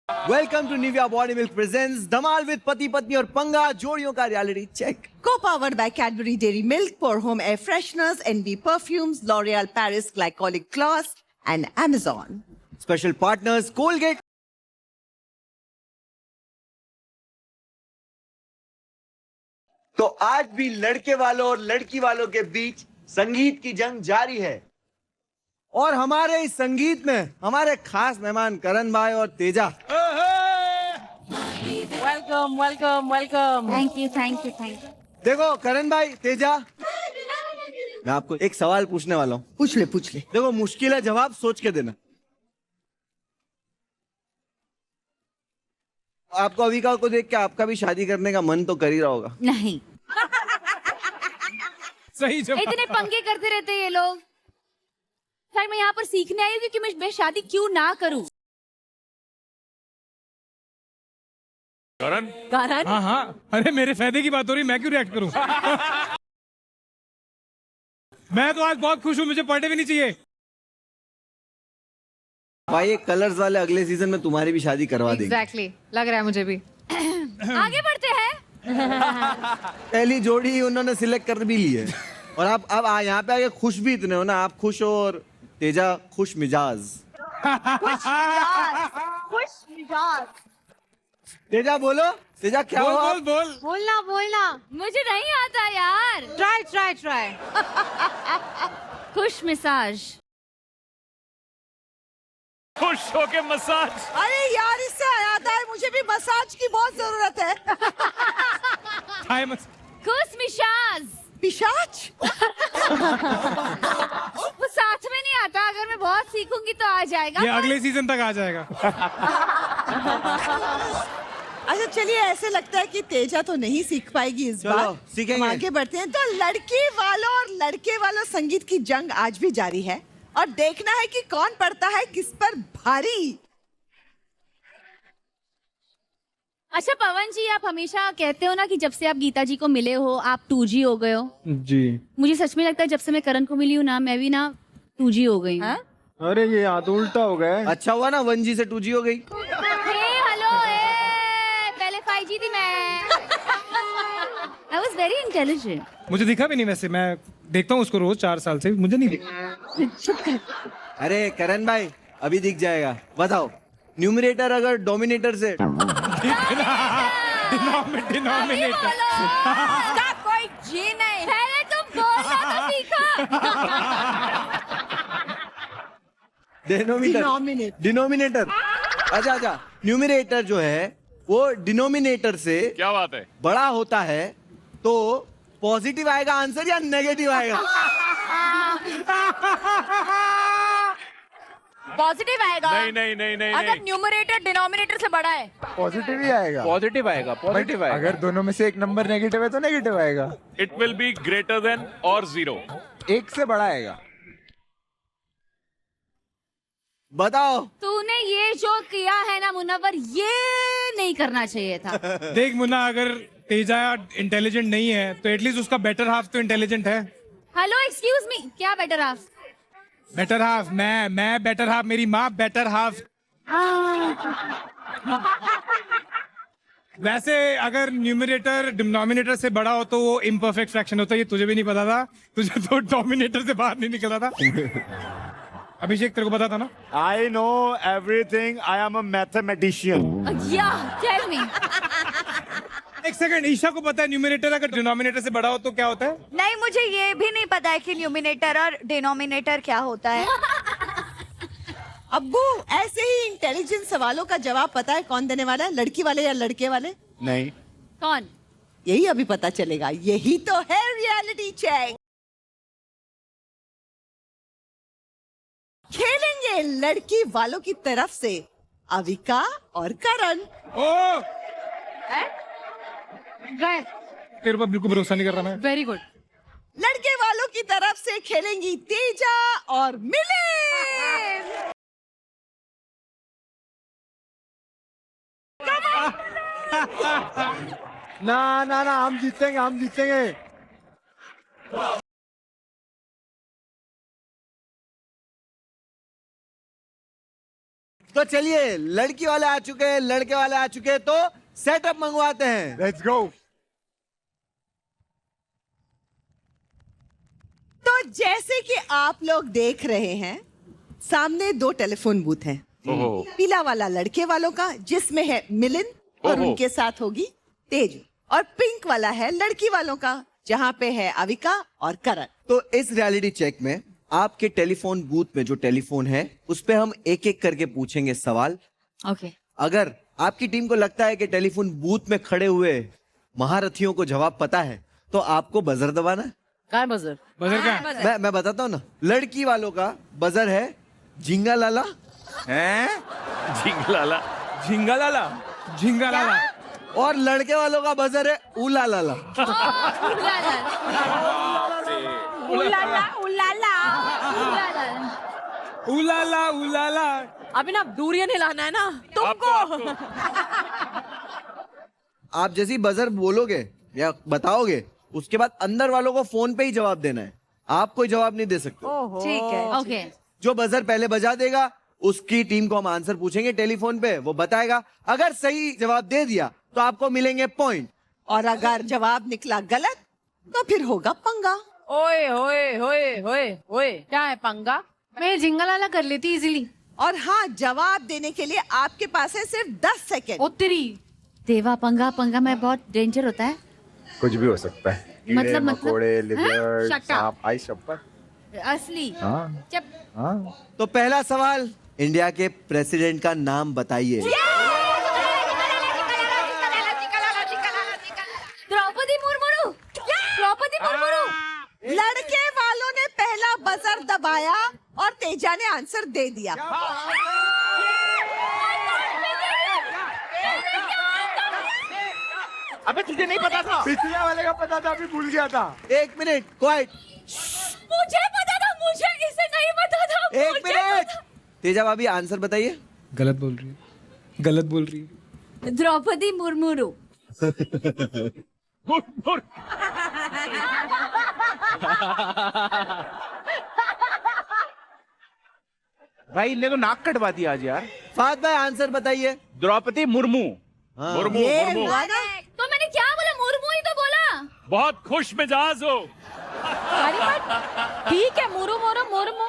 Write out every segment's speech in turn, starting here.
Welcome to Nivea body milk presents धमाल with पति पत्नी और पंगा जोड़ियों का reality check. Co-powered by Cadbury Dairy Milk, for home air fresheners, NB perfumes, L'Oreal Paris Glycolic Gloss, and Amazon. Special partners Colgate. तो आज भी लड़के वालों और लड़की वालों के बीच संगीत की जंग जारी है और हमारे इस संगीत में हमारे खास मेहमान करण भाई और Teja. Welcome welcome welcome. Thank you thank you thank you. देखो करण भाई तेजा, मैं आपको एक सवाल पूछने वाला हूँ। पूछ ले पूछ ले। देखो मुश्किल है, जवाब सोच के देना। आपको अविका को देख के आपका भी शादी करने का मन तो कर ही रहा होगा। नहीं, सही जवाब। इतने पंगे करते रहते हैं ये लोग। सर मैं यहाँ पर सीखने आई हूँ कि मैं शादी क्यों ना करूँ। करण कारण हाँ हाँ, अरे मेरे फायदे की बात हो रही, मैं क्यों रिएक्ट करूं? मैं तो आज बहुत खुश हूँ, मुझे पढ़ने भी नहीं चाहिए। भाई ये कलर्स वाले अगले सीजन में तुम्हारी भी शादी करवा देंगे। एग्जैक्टली लग रहा है मुझे भी। आगे बढ़ते हैं। पहली जोड़ी उन्होंने सिलेक्ट कर भी ली है और आप अब यहाँ पे आके खुश भी इतने हो ना। आप खुश हो और तेजा खुश मिजाज। खुश मिजाज। तेजा बोलो, तेजा क्या बोल हुआ? बोल बोल। बोलना बोलना। मुझे नहीं आता यार। Try try try. खुश मिजाज। खुश होके मसाज। अरे यार इससे याद है, मुझे भी मसाज की बहुत जरूरत है। हाय मस। खुश मिजाज। पिशाच। वो साथ में नहीं आता, अगर मैं बहुत सीखूंगी तो आ जाएगा। ये अगले सीजन तक आ जाएगा। अच्छा चलिए, ऐसे लगता है कि तेजा तो नहीं सीख पाएगी इस चलो, बार। सीखेंगे। हम आगे बढ़ते हैं। तो लड़की वालों और लड़के वालों संगीत की जंग आज भी जारी है और देखना है कि कौन पड़ता है किस पर भारी। अच्छा पवन जी, आप हमेशा कहते हो ना कि जब से आप गीता जी को मिले हो आप 2G हो गए हो। जी। मुझे सच में लगता है जब से मैं करण को मिली हूँ ना, मैं भी ना 2G हो गई हूँ। हाँ? अरे ये यहाँ तो उल्टा हो गया है। अच्छा हुआ ना 1G से 2G हो गई। हेलो पहले 5G थी मैं। I was very intelligent. मुझे दिखा भी नहीं, वैसे मैं देखता हूँ उसको रोज 4 साल से, मुझे नहीं दिखा। अरे करण भाई अभी दिख जाएगा। बताओ न्यूमरेटर अगर डोमिनेटर से डिनोमिनेटर। इसका कोई जी नहीं। पहले तुम बोलना तो सीखो। डिनोमिनेटर। अच्छा अच्छा, न्यूमरेटर जो है वो डिनोमिनेटर से क्या बात है? बड़ा होता है तो पॉजिटिव आएगा आंसर या नेगेटिव आएगा? पॉजिटिव आएगा। नहीं नहीं नहीं नहीं अगर नहीं। न्यूमरेटर डिनोमिनेटर से बड़ा है। पॉजिटिव ही आएगा। पॉजिटिव आएगा, पॉजिटिव आएगा। अगर दोनों में से एक नंबर नेगेटिव है तो नेगेटिव आएगा। It will be greater than और 0। एक से बड़ा आएगा। बताओ। तूने ये जो किया है ना मुनव्वर, ये नहीं करना चाहिए था। देख मुन्ना, अगर तेजा इंटेलिजेंट नहीं है तो एटलीस्ट उसका बेटर हाफ तो इंटेलिजेंट है। हेलो एक्सक्यूज मी, क्या बेटर हाफ? बेटर हाफ मैं बेटर हाफ, मेरी माँ बेटर हाफ। वैसे अगर न्यूमरेटर डिनोमिनेटर से बड़ा हो तो वो इम्परफेक्ट फ्रैक्शन होता है। ये तुझे भी नहीं पता था, तुझे तो डोमिनेटर से बाहर नहीं निकला था। अभिषेक तेरे को पता था ना? I know everything. I am a mathematician. या टेल मी। एक सेकंड, ईशा को पता है न्यूमरेटर अगर डिनोमिनेटर से बड़ा हो तो क्या होता है? नहीं, मुझे ये भी नहीं पता है कि न्यूमिनेटर और डिनोमिनेटर क्या होता है। अब्बू, ऐसे ही इंटेलिजेंट सवालों का जवाब पता है कौन देने वाला है, लड़की वाले या लड़के वाले? नहीं। कौन? यही अभी पता चलेगा। यही तो है रियलिटी चेक। खेलेंगे लड़की वालों की तरफ से अविका और करण। ओ तेरे पर बिल्कुल भरोसा नहीं कर रहा मैं। Very good. लड़के वालों की तरफ से खेलेंगी तेजा और मिलिंद। ना ना ना, हम जीतेंगे, हम जीतेंगे। तो चलिए, लड़की वाले आ चुके हैं, लड़के वाले आ चुके हैं, तो सेटअप मंगवाते हैं। Let's go. तो जैसे कि आप लोग देख रहे हैं, सामने 2 टेलीफोन बूथ हैं। ओहो। पीला वाला लड़के वालों का, जिसमें है मिलिंद और ओहो। उनके साथ होगी तेजू, और पिंक वाला है लड़की वालों का, जहां पे है अविका और करण। तो इस रियलिटी चेक में आपके टेलीफोन बूथ में जो टेलीफोन है उस पे हम एक एक करके पूछेंगे सवाल। ओके अगर आपकी टीम को लगता है कि टेलीफोन बूथ में खड़े हुए महारथियों को जवाब पता है तो आपको बजर दबाना है। काय बजर बजर क्या है? मैं बताता हूँ ना, लड़की वालों का बजर है झिंगा लाला, हैं? झिंगलाला झिंगा लाला. झिंगा लाला और लड़के वालों का बजर है उला लाला। उलाला उलाला। अभी ना दूरियां हिलाना है ना तुमको। आप जैसी बजर बोलोगे या बताओगे उसके बाद अंदर वालों को फोन पे ही जवाब देना है, आप कोई जवाब नहीं दे सकते। ठीक है ओके जो बजर पहले बजा देगा उसकी टीम को हम आंसर पूछेंगे टेलीफोन पे, वो बताएगा। अगर सही जवाब दे दिया तो आपको मिलेंगे पॉइंट, और अगर जवाब निकला गलत तो फिर होगा पंगा। ओए ओए ओए ओए ओए क्या है पंगा? मैं झिंगालाला कर लेती इजीली। और हाँ, जवाब देने के लिए आपके पास है सिर्फ 10 सेकेंड। उत्तरी देवा पंगा पंगा में बहुत डेंजर होता है। कुछ भी हो सकता है. कीड़े, मतलब- मकोड़े, हाँ? lizard, Shut up. सांप, आई शप्पर. असली हाँ. जब हाँ. तो पहला सवाल, इंडिया के प्रेसिडेंट का नाम बताइए। द्रौपदी मुर्मू। द्रौपदी मुर्मू। लड़के वालों ने पहला बजर दबाया और तेजा ने आंसर दे दिया। अबे तुझे नहीं पता था. पिछले वाले का पता था, अभी भूल गया था. 1 मिनट, क्वाइट। मुझे पता था, मुझे इसे नहीं पता था। 1 मिनट। तेजा भाभी आंसर बताइए। गलत बोल रही है, गलत बोल रही है। द्रौपदी मुर्मू। भाई इनने तो नाक कटवा दिया आज यार. फात भाई आंसर बताइए। द्रौपदी मुर्मू. हाँ। मुर्मू ये मुर्मू हुआ ना, तो मैंने क्या बोला? मुर्मू ही तो बोला। बहुत खुश मिजाज हो। ठीक है मुरु मोरो मुर्मू।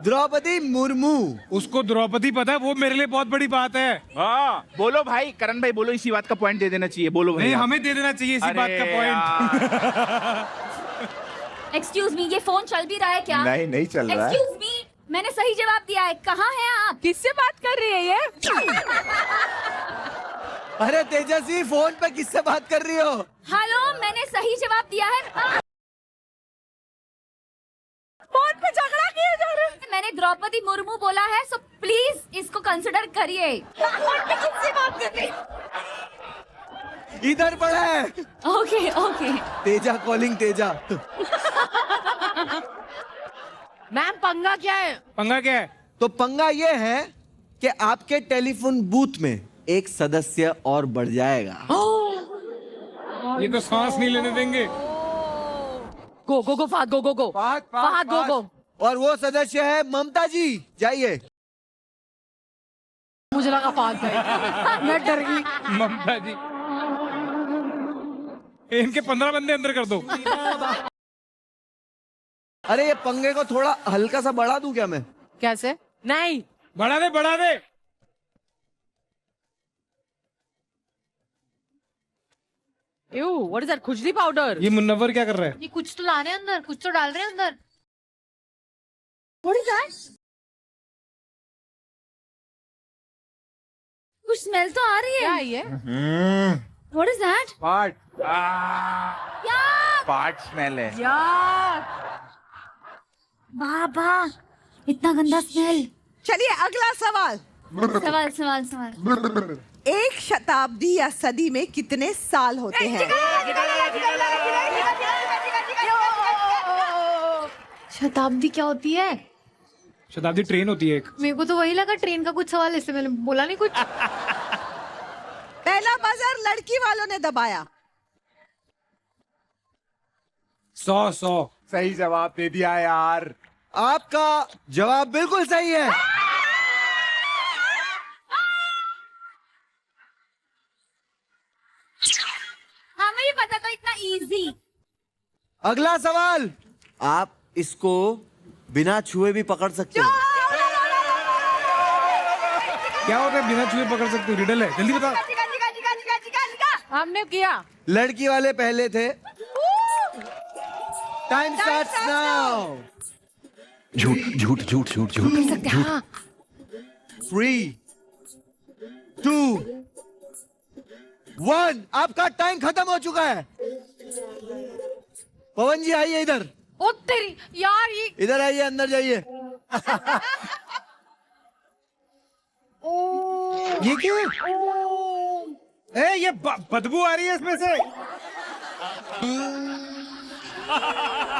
द्रौपदी मुर्मू। उसको द्रौपदी पता है, वो मेरे लिए बहुत बड़ी बात है। हाँ बोलो भाई, करण भाई बोलो, इसी बात का पॉइंट दे देना चाहिए. बोलो भाई. नहीं, हमें दे देना चाहिए इसी अरे बात का पॉइंट। एक्सक्यूज मी, ये फोन चल भी रहा है क्या? नहीं नहीं चल रहा है. एक्सक्यूज मी, मैंने सही जवाब दिया है। कहाँ हैं आप? किससे बात कर रही है ये? अरे तेजस्वी, फोन पे किससे बात कर रही हो? हेलो, मैंने सही जवाब दिया है। फोन पे झगड़ा किया जा रहा है। मैंने द्रौपदी मुर्मू बोला है, सो प्लीज इसको कंसिडर करिए। फोन पे किससे बात कर रही? इधर पड़ा है। Okay okay. Teja calling Teja. Ma'am पंगा क्या है? पंगा क्या है? तो पंगा ये है कि आपके टेलीफोन बूथ में एक सदस्य और बढ़ जाएगा। ये तो सांस नहीं लेने देंगे। गो गो गो फाद गो गो गो फाद गो गो। और वो सदस्य है ममता जी। जाइए। मुझे लगा फाद गए। मैं डर गई। ममता जी, इनके 15 बंदे अंदर कर दो। अरे ये पंगे को थोड़ा हल्का सा बढ़ा दूं क्या मैं? कैसे? नहीं बढ़ा दे, बढ़ा दे। What is that? खुजली पाउडर। ये मुन्नवर क्या कर रहा है? ये कुछ तो ला रहे हैं अंदर, कुछ तो डाल रहे हैं अंदर। What is that? कुछ स्मेल तो आ रही क्या है। है ये? What is that? पार्ट. क्या? पार्ट स्मेल है. यार बाबा, इतना गंदा स्मेल। चलिए अगला सवाल। सवाल सवाल सवाल। एक शताब्दी या सदी में कितने साल होते हैं? शताब्दी क्या होती है? शताब्दी ट्रेन होती है एक। मेरे को तो वही लगा ट्रेन का कुछ सवाल, इससे मैंने बोला नहीं कुछ। पहला बजर लड़की वालों ने दबाया। 100 सही जवाब दे दिया यार. आपका जवाब बिल्कुल सही है। अगला सवाल, आप इसको बिना छुए भी पकड़ सकते हो। क्या होता है बिना छुए पकड़ सकते हो? रिडल है, जल्दी बता। हमने किया। लड़की वाले पहले थे। Time starts now. झूठ झूठ झूठ झूठ झूठ हाँ 3, 2, 1, आपका टाइम खत्म हो चुका है। पवन जी आइए इधर, ओ तेरी यार ये इधर आइए, अंदर जाइए। ये क्या है? ए ये बदबू आ रही है इसमें से।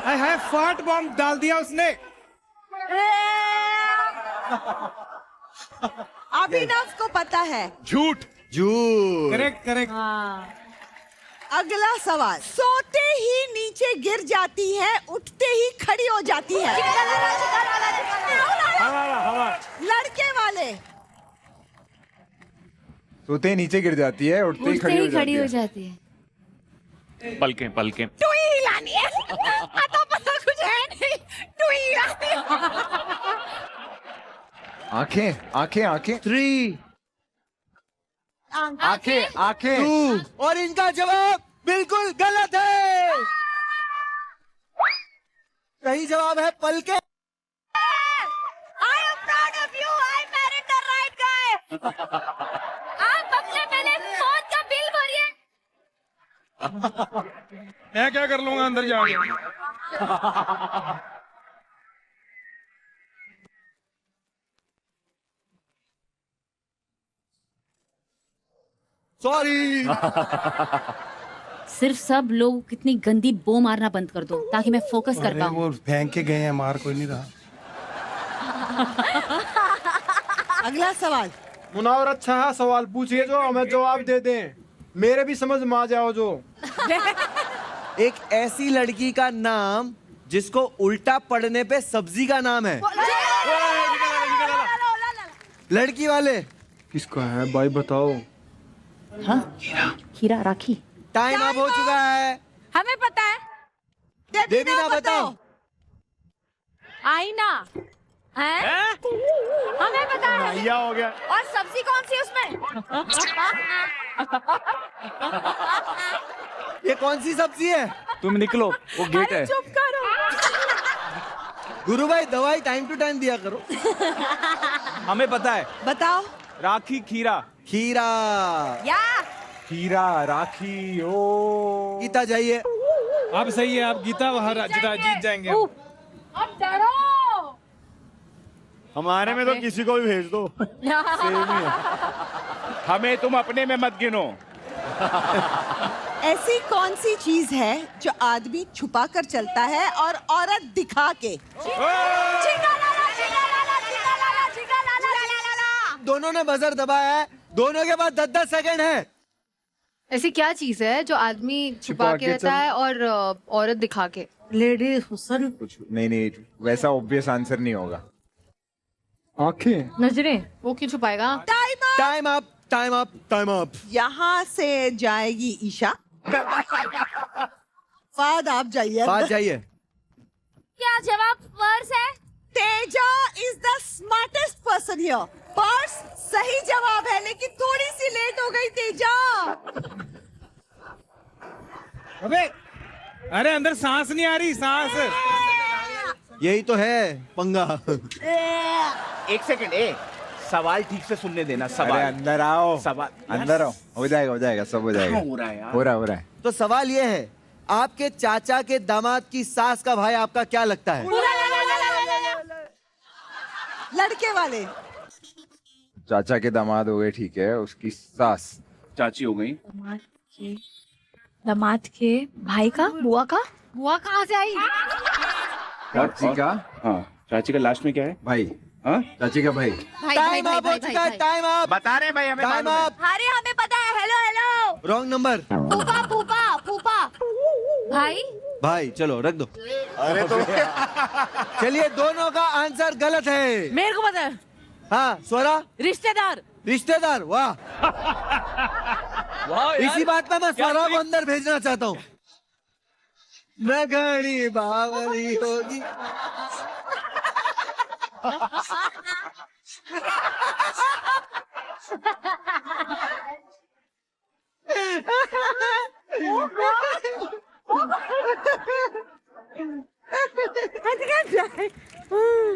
आई हैव फाट बॉम्ब डाल दिया उसने। अभिनव को पता है। झूठ झूठ। Correct correct. अगला सवाल, सोते ही नीचे गिर जाती है, उठते ही खड़ी हो जाती है। लड़के वाले। सोते ही नीचे गिर जाती है, उठते ही उठते ही खड़ी हो है। जाती है। पलकें पलकें टुई हिलानी है। आता पता कुछ है नहीं। टुई हिलानी है। आंखें आंखें आंखें 3, आंखें आंखें 2, और इनका जवाब बिल्कुल गलत है। सही जवाब है पलके। I am proud of you. I married the right guy. आप अपने पहले फोन का बिल भरिए। मैं क्या कर लूंगा अंदर जाके? सॉरी। सिर्फ सब लोग कितनी गंदी बो मारना बंद कर दो ताकि मैं फोकस कर पाऊँ। वो फेंक के गए हैं, मार कोई नहीं रहा। अगला सवाल, मुनावर अच्छा है, सवाल पूछिए जो हमें जवाब दे दें, मेरे भी समझ में आ जाओ जो। एक ऐसी लड़की का नाम जिसको उल्टा पढ़ने पे सब्जी का नाम है। लड़की वाले, किसका है भाई बताओ। खीरा राखी। टाइम अप हो चुका है। हमें पता है। देवी ना बताओ। आईना है। हमें पता है। भैया हो गया। और सब्जी कौन सी है उसमें? ये कौन सी सब्जी है? तुम निकलो, वो गेट है। चुप करो। गुरु भाई दवाई टाइम टू टाइम दिया करो। हमें पता है। बताओ। राखी खीरा खीरा। या खीरा राखी ओ गीता जाइए। अब सही है, आप गीता वहां जीत जाएंगे। अब डरो। हमारे में तो किसी को भी भेज दो। हमें तुम अपने में मत गिनो। ऐसी कौन सी चीज है जो आदमी छुपा कर चलता है और औरत दिखा के? दोनों ने बजर दबाया है, दोनों के पास 10-10 सेकंड है। ऐसी क्या चीज है जो आदमी छुपा के रहता है और औरत दिखा के? लेडीज हुसन। कुछ नहीं वैसा ऑब्वियस आंसर नहीं होगा। आंखें। नजरें। वो क्यों छुपाएगा? Time up, time up, time up. यहाँ से जाएगी ईशा। फाद आप जाइए। बात जाइए। क्या जवाब पर्स है? Teja is the smartest person here. Purse सही जवाब है, लेकिन थोड़ी सी लेट हो गई तेजा। अबे अरे अंदर सांस नहीं आ रही, सांस। यही तो है पंगा। एक सेकंड, सवाल ठीक से सुनने देना। अरे सवाल अंदर आओ, सवाल अंदर आओ, हो जाएगा सब हो जाएगा। हो रहा है यार। हो रहा है। तो सवाल ये है, आपके चाचा के दामाद की सास का भाई आपका क्या लगता है? लड़के वाले। चाचा के दामाद हो गए, ठीक है, उसकी सास। चाची हो गई। दामाद के भाई का, बुआ का। बुआ कहाँ से आई? चाची का हाँ, चाची का लास्ट में क्या है? भाई। हाँ? चाची का भाई। टाइम अप हो चुका है, टाइम अप, बता रहे भाई, हमें टाइम मालूम है। अप। अरे हमें पता है। Hello hello. Wrong number. फूफा फूफा फूफा। भाई भाई चलो रख दो। अरे तो चलिए, दोनों का आंसर गलत है। मेरे को पता है। हाँ स्वरा, रिश्तेदार। रिश्तेदार। वाह, वाह यार। इसी बात पे मैं स्वरा को अंदर भेजना चाहता हूँ। न घड़ी बावरी होगी।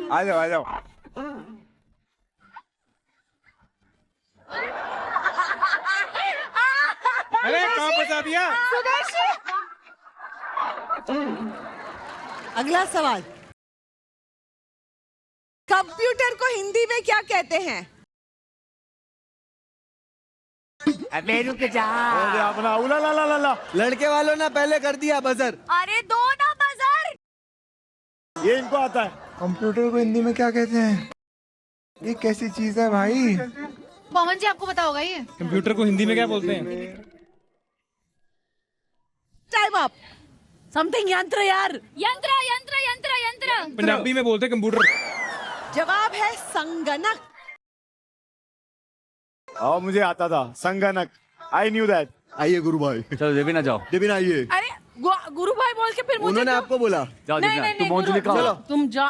आ जाओ आ जाओ। अरे कहाँ फंसा दिया? अगला सवाल, कंप्यूटर को हिंदी में क्या कहते हैं? अबे रुक जा। अरे अपना उला ला ला ला ला। लड़के वालों ने पहले कर दिया बजर। अरे दो ना बजर। ये इनको आता है। कंप्यूटर को हिंदी में क्या कहते हैं? ये कैसी चीज है भाई? पवन जी आपको पता होगा ये। कंप्यूटर को हिंदी में क्या बोलते हैं? Time up. समथिंग यंत्र यार। यंत्र यंत्र यंत्र यंत्र। पंजाबी में बोलते हैं कंप्यूटर। जवाब है संगणक। और मुझे आता था संगणक। I knew that. आइए गुरु भाई। चलो देवी ना जाओ। देविन आइए। अरे गुरु भाई बोल के फिर मुझे उन्होंने आपको बोला। जाओ नहीं, देवी नहीं, तू नहीं, मौजूद गुरु- का। तुम जा।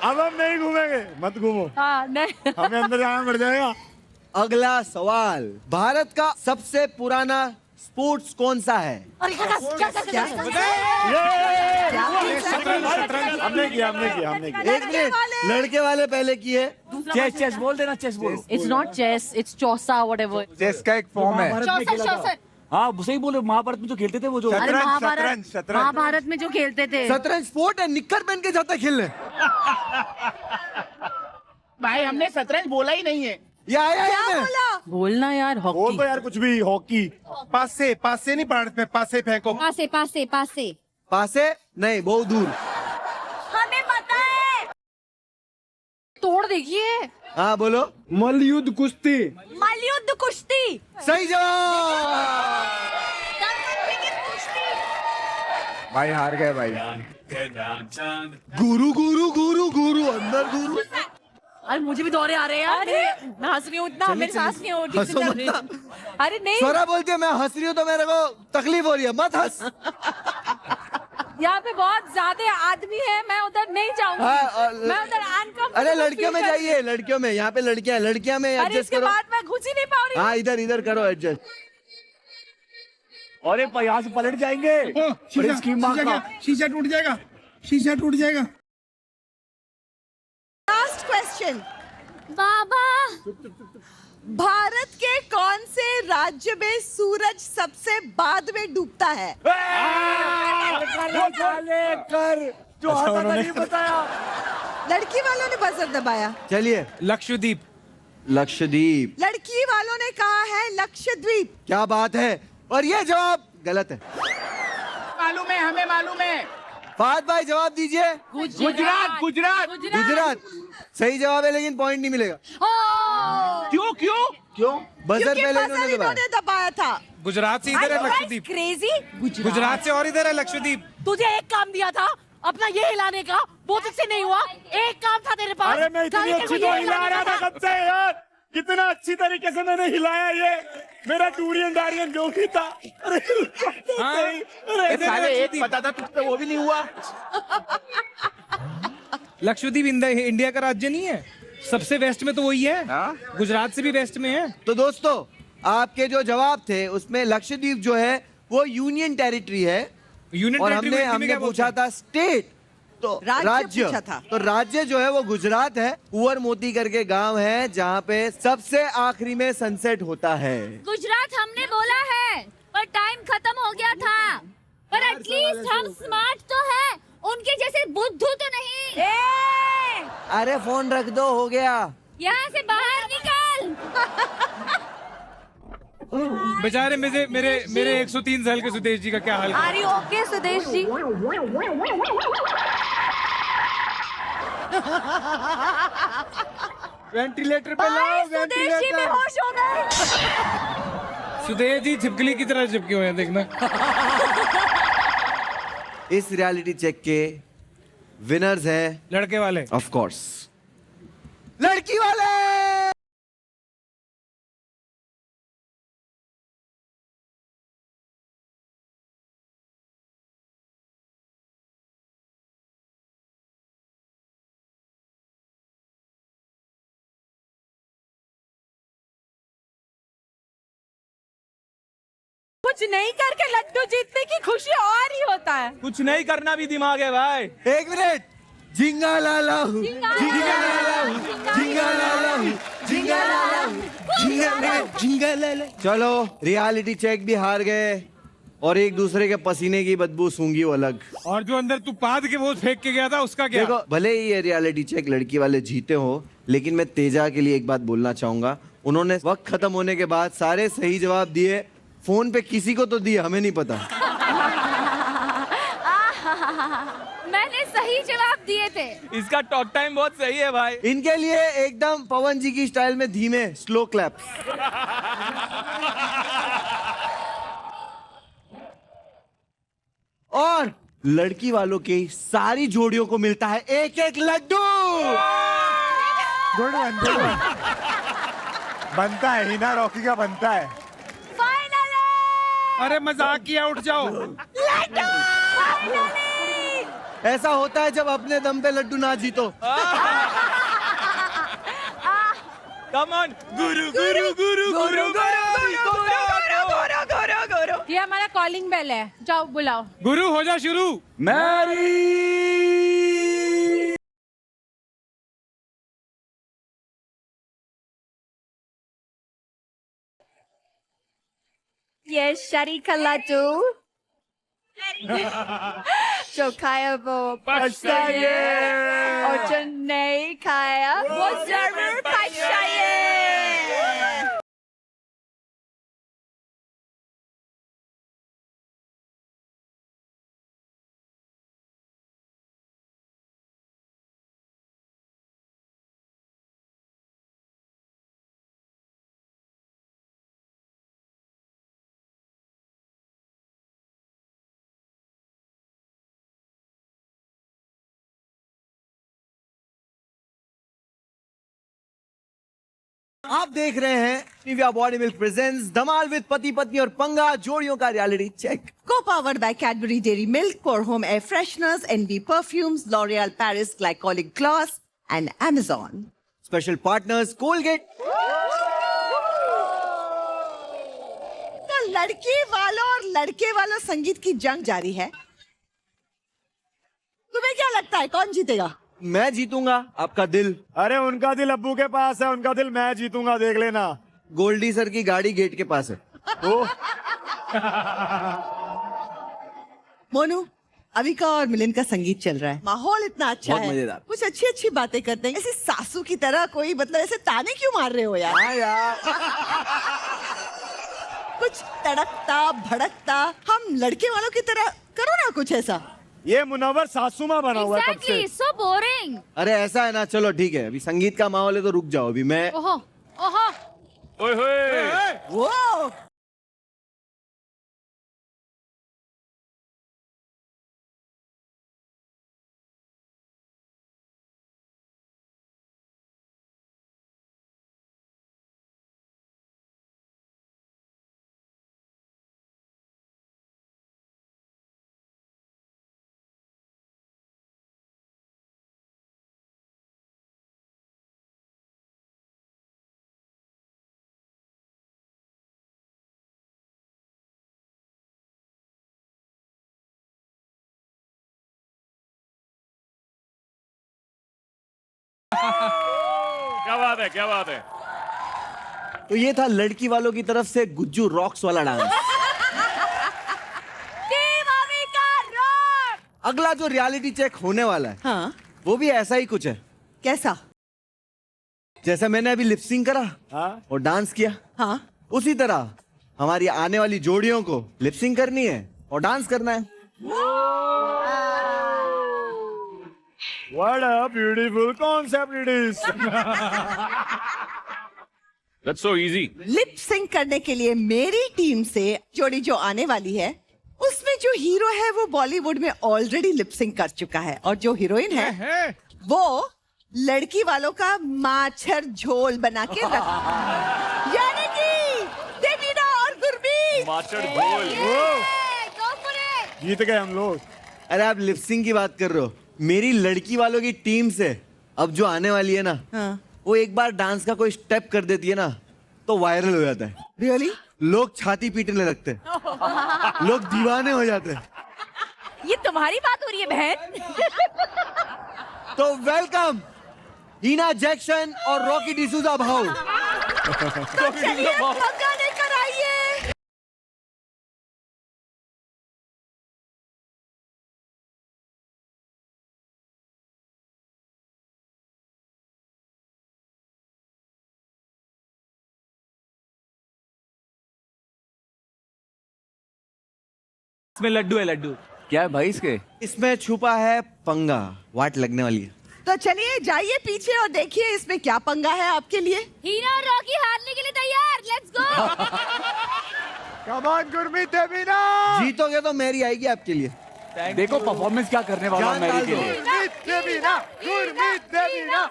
अब हम नहीं घूमेंगे। मत घूमो। हाँ नहीं। हमें अंदर जाना पड़ जाएगा। अगला सवाल, भारत का सबसे पुराना स्पोर्ट्स कौन सा है? हमने किया। एक मिनट, लड़के वाले पहले किए। चेस चेस बोल देना, चेस बोलो। It's not chess, it's chosa, whatever. Chess का एक फॉर्म है। हाँ सही बोले, महाभारत में जो खेलते थे वो जो। अरे शतरंज। महाभारत में जो खेलते थे। शतरंज स्पोर्ट है, निक्कर पहन के जाता है खेलने। भाई हमने शतरंज बोला ही नहीं है। ये आया क्या है बोला? बोलना यार, बोल हॉकी। तो यार कुछ भी। हॉकी। पासे नहीं भारत में, पासे फेंको। पासे पासे पासे। पासे नहीं, बहुत दूर। हमें पता है। तोड़ देखिए। हाँ बोलो। मल्लयुद्ध कुश्ती। मलयुद्ध कुश्ती। सही जवाब। भाई हार गए भाई। गुरु गुरु गुरु गुरु अंदर गुरु। अरे मुझे भी दौरे आ रहे हैं यार। मैं हंस रही हूँ इतना, मेरी सांस नहीं हो ठीक हंसो मत से। ना। अरे नहीं, स्वरा बोलती है मैं हंस रही हूँ तो मेरे को तकलीफ हो रही है, मत हंस। यहाँ पे बहुत ज्यादा आदमी है, मैं उधर नहीं जाऊंगी। हाँ, मैं उधर uncomfortable अरे लड़कियों में feel कर रही जाइए, लड़कियों में। यहाँ पे लड़कियां लड़कियां में हूँ। अरे एडजस्ट इसके करो। बाद मैं घुस ही नहीं पा रही। हाँ इधर इधर करो एडजस्ट। अरे यहाँ से पलट जाएंगे। बड़ी स्कीम मार का। शीशा टूट जाएगा, शीशा टूट जाएगा। लास्ट क्वेश्चन, बाबा भारत के कौन से राज्य में सूरज सबसे बाद में डूबता है? कर जो आता था नहीं बताया। लड़की वालों ने बजर दबाया। चलिए, लक्षद्वीप। लक्षद्वीप। लड़की वालों ने कहा है लक्षद्वीप। क्या बात है, और ये जवाब गलत है। मालूम है, हमें मालूम है। फहद भाई जवाब दीजिए। गुजरात गुजरात। गुजरात सही जवाब है, लेकिन पॉइंट नहीं मिलेगा। क्यों क्यों क्यों? बजर क्योंकि पहले बजर इन्होंने दबाया। इन्होंने दबाया था। गुजरात से इधर है लक्षद्वीप। क्रेजी। गुजरात से और इधर है लक्षद्वीप। तुझे एक काम दिया था अपना ये हिलाने का, वो तुझसे नहीं हुआ। एक काम था तेरे पास। अरे मैं इतनी अच्छी तो हिला रहा था कब से यार। कितना अच्छी तरीके से मैंने हिलाया। ये मेरा टूरियन डारियन जो भी था। अरे साले एक पता था तुझसे, वो भी नहीं हुआ। लक्षद्वीप इंडिया का राज्य नहीं है? सबसे वेस्ट में तो वही है। गुजरात से भी वेस्ट में है। तो दोस्तों, आपके जो जवाब थे उसमें लक्षद्वीप जो है वो यूनियन टेरिटरी है, यूनियन और टेरिटरी में हमने क्या बोलते पूछा हैं? था स्टेट। तो राज्य पूछा था। तो राज्य जो है वो गुजरात है। कुंवर मोती करके गांव है जहाँ पे सबसे आखिरी में सनसेट होता है। गुजरात हमने बोला है, पर टाइम खत्म हो गया था। पर एटलीस्ट हम स्मार्ट तो है, उनके जैसे बुद्धू तो नहीं। अरे फोन रख दो, हो गया। यहाँ से बाहर निकल। बेचारे मेरे 103 साल के सुदेश जी का क्या हाल है? Are you okay Sudesh ji? Ventilator पे लाओ, सुदेश जी वेंटिलेटर। बेहोश हो गए। सुदेश जी छिपकली की तरह चिपके हुए हैं, देखना। इस रियलिटी चेक के विनर्स हैं लड़के वाले। ऑफ कोर्स लड़की वाले। कुछ नहीं करके लड्डू जीतने की खुशी और ही होता है। कुछ नहीं करना भी दिमाग है भाई। एक मिनट। झिंगा लाला हूँ, झिंगा लाला हूँ, झिंगा लाला हूँ, झिंगा लाला हूँ, झिंगा लाला। चलो रियलिटी चेक भी हार गए और एक दूसरे के पसीने की बदबू सूंघी वो अलग। और जो अंदर तू पाद के वो फेंक के गया था उसका क्या? देखो भले ही ये रियलिटी चेक लड़की वाले जीते हो, लेकिन मैं तेजा के लिए एक बात बोलना चाहूंगा। उन्होंने वक्त खत्म होने के बाद सारे सही जवाब दिए। फोन पे किसी को तो दिए, हमें नहीं पता। मैंने सही जवाब दिए थे। इसका टॉक टाइम बहुत सही है भाई। इनके लिए एकदम पवन जी की स्टाइल में धीमे स्लो क्लैप। और लड़की वालों की सारी जोड़ियों को मिलता है एक एक लड्डू। Good one, good one. बनता है हिना रॉकी का बनता है। अरे मजाक किया, उठ जाओ। ऐसा होता है जब अपने दम पे लड्डू ना जीतो। कम ऑन गुरु गुरु गुरु गुरु गुरु। ये हमारा कॉलिंग बेल है, जाओ बुलाओ। गुरु हो जा शुरू। ये शरी का लड्डू जो खाया वो पछताए और जो नहीं खाया वो जरूर पछताए। आप देख रहे हैं निविया बॉडी मिल्क प्रेजेंट्स धमाल विद पति पत्नी और पंगा जोड़ियों का reality check. Co-powered by Cadbury Dairy Milk, For Home Air Fresheners, NB Perfumes, L'Oreal Paris Glycolic Gloss and Amazon. Special partners Colgate. तो लड़की वालों और लड़के वालों संगीत की जंग जारी है। तुम्हें क्या लगता है कौन जीतेगा? मैं जीतूंगा, आपका दिल। अरे उनका दिल अब्बू के पास है, उनका दिल मैं जीतूंगा, देख लेना। गोल्डी सर की गाड़ी गेट के पास है। मोनू, अविका और मिलिंद का संगीत चल रहा है, माहौल इतना अच्छा बहुत है, मजेदार। कुछ अच्छी अच्छी बातें करते हैं। ऐसी सासू की तरह कोई मतलब ऐसे ताने क्यों मार रहे हो यार? हाँ यार। कुछ तड़कता भड़कता हम लड़के वालों की तरह करो ना कुछ ऐसा। ये मुनव्वर सासू माँ बना हुआ है कब से। Exactly, so boring. अरे ऐसा है ना, चलो ठीक है, अभी संगीत का माहौल है तो रुक जाओ, अभी मैं। ओहो, ओहो। ओए होए। वो क्या बात है, क्या बात है। तो ये था लड़की वालों की तरफ से गुज्जू रॉक्स वाला डांस। अगला जो रियलिटी चेक होने वाला है, हाँ वो भी ऐसा ही कुछ है। कैसा? जैसा मैंने अभी लिपसिंग करा हाँ? और डांस किया, हाँ उसी तरह हमारी आने वाली जोड़ियों को लिपसिंग करनी है और डांस करना है। What a beautiful concept it is. That's so easy. Lip sync करने के लिए मेरी टीम से जोड़ी जो आने वाली है, उसमें जो हीरो है वो बॉलीवुड में ऑलरेडी लिपसिंग कर चुका है और जो हीरोइन है वो लड़की वालों का माछर झोल बना के रख यानी कि देवीना और गुरमीत। माचड़ बोल जीत गए हम लोग। अरे आप लिपसिंग की बात कर रहे हो, मेरी लड़की वालों की टीम से अब जो आने वाली है ना, वो एक बार डांस का कोई स्टेप कर देती है ना तो वायरल हो जाता है। रियली? लोग छाती पीटने लगते हैं, लोग दीवाने हो जाते हैं। ये तुम्हारी बात हो रही है बहन। तो वेलकम हीना जैक्सन और रॉकी डिसूजा भाऊ। चलिए पंगा लेकर आइए। इसमें लड्डू है, लड्डू क्या है भाई इसके? इसमें छुपा है पंगा, वाट लगने वाली है। तो चलिए जाइए पीछे और देखिए इसमें क्या पंगा है आपके लिए। हीना और रॉकी हारने के लिए तैयार, let's go. Come on Gurmeet Devina. जीतोगे तो मेरी आएगी आपके लिए। देखो परफॉर्मेंस क्या करने वाला हूं मेरी के लिए। गुरमीत देवीना, गुरमीत देवीना।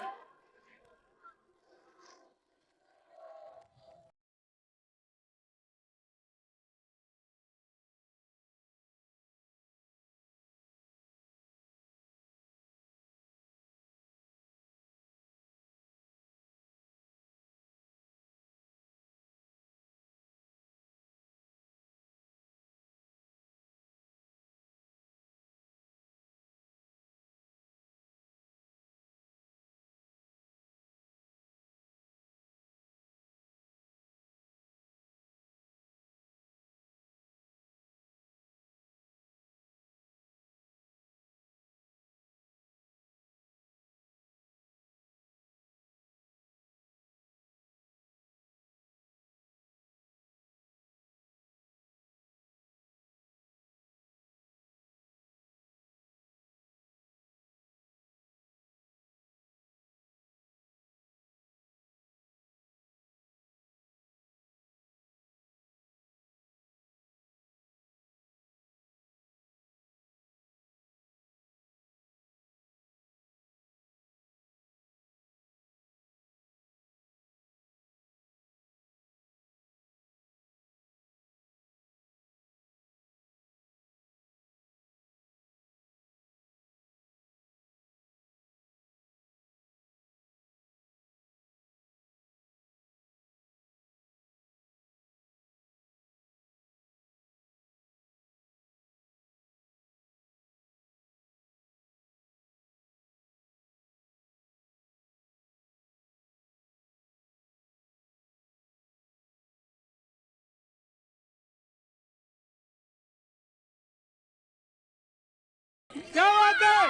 क्या बात है?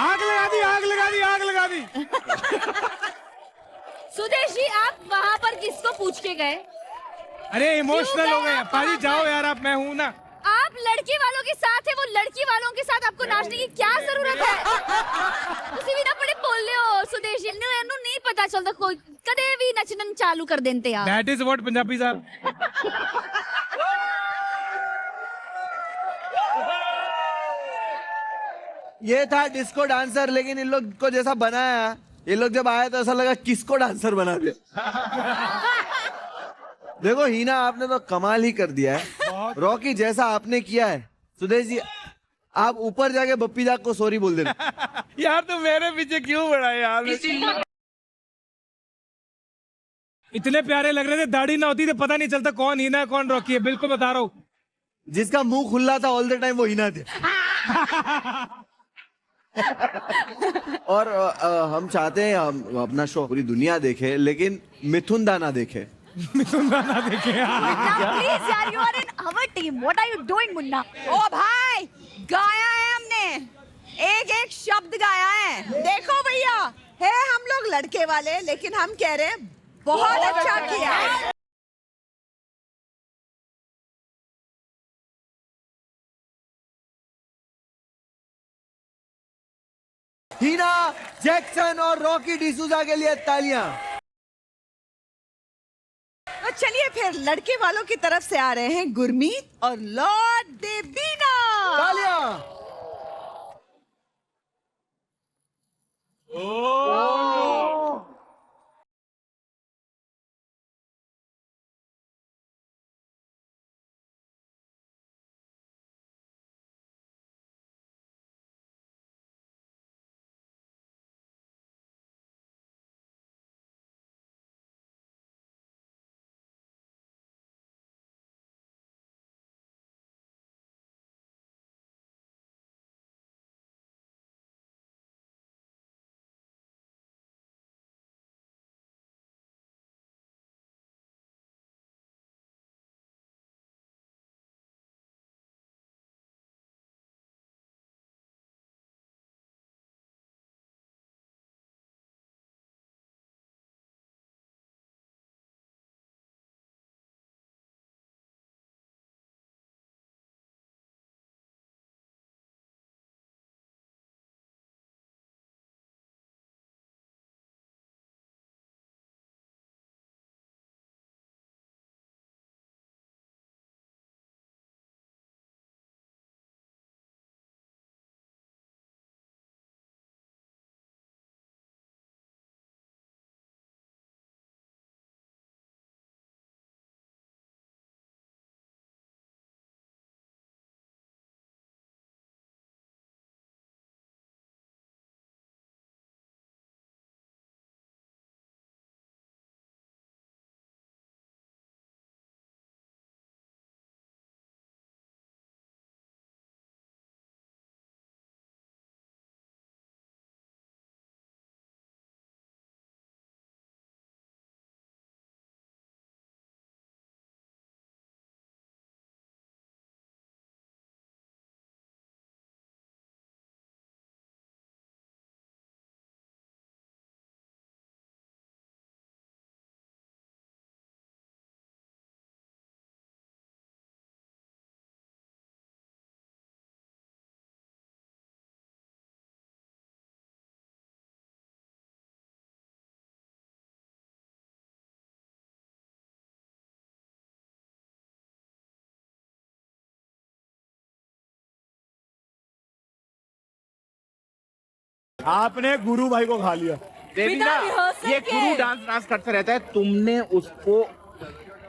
आग लगा दी, आग लगा दी, आग लगा दी। सुदेश जी आप वहाँ पर किसको पूछ के गए? अरे इमोशनल हो गए पाजी, जाओ यार आप, मैं हूँ ना। आप लड़की वालों के साथ है, वो लड़की वालों के साथ आपको नाचने की क्या जरूरत है? ਤੁਸੀਂ ਵੀ ਨਾ ਬੜੇ ਬੋਲੇ ਹੋ ਸੁਦੇਸ਼ ਜੀ ਨੂੰ, ਇਹਨੂੰ ਨਹੀਂ ਪਤਾ ਚੱਲਦਾ ਕੋਈ ਕਦੇ ਵੀ ਨੱਚਣ ਚਾਲੂ ਕਰ ਦਿੰਦੇ ਆ। That is what पंजाबी साहब। ये था डिस्को डांसर, लेकिन इन लोग को जैसा बनाया, ये लोग जब आए तो ऐसा लगा किसको डांसर बना दिया। देखो हीना आपने तो कमाल ही कर दिया है। रॉकी जैसा आपने किया है, सुदेश जी आप ऊपर जाके बप्पी जाग को सॉरी बोल देना। यार तो मेरे पीछे क्यों पड़ा यार? इतने प्यारे लग रहे थे, दाढ़ी ना होती तो पता नहीं चलता कौन हीना है कौन रॉकी है। बिल्कुल बता रहा हूँ, जिसका मुंह खुला था ऑल द टाइम वो हीना थे। और हम चाहते हैं हम अपना शो पूरी दुनिया देखे, लेकिन मिथुन दा ना देखे। मिथुन दा ना देखे। प्लीज यार, you are in our team, what are you doing Munna? ओ भाई गाया है हमने, एक एक शब्द गाया है। देखो भैया है हम लोग लड़के वाले, लेकिन हम कह रहे हैं बहुत अच्छा किया। हीना जैक्सन और रॉकी डिसूजा के लिए तालियां। तो चलिए फिर लड़के वालों की तरफ से आ रहे हैं गुरमीत और लॉर्ड देवीना। तालियां। आपने गुरु भाई को खा लिया। देवीना, rehearsal ये के। गुरु डांस करते रहता है, तुमने उसको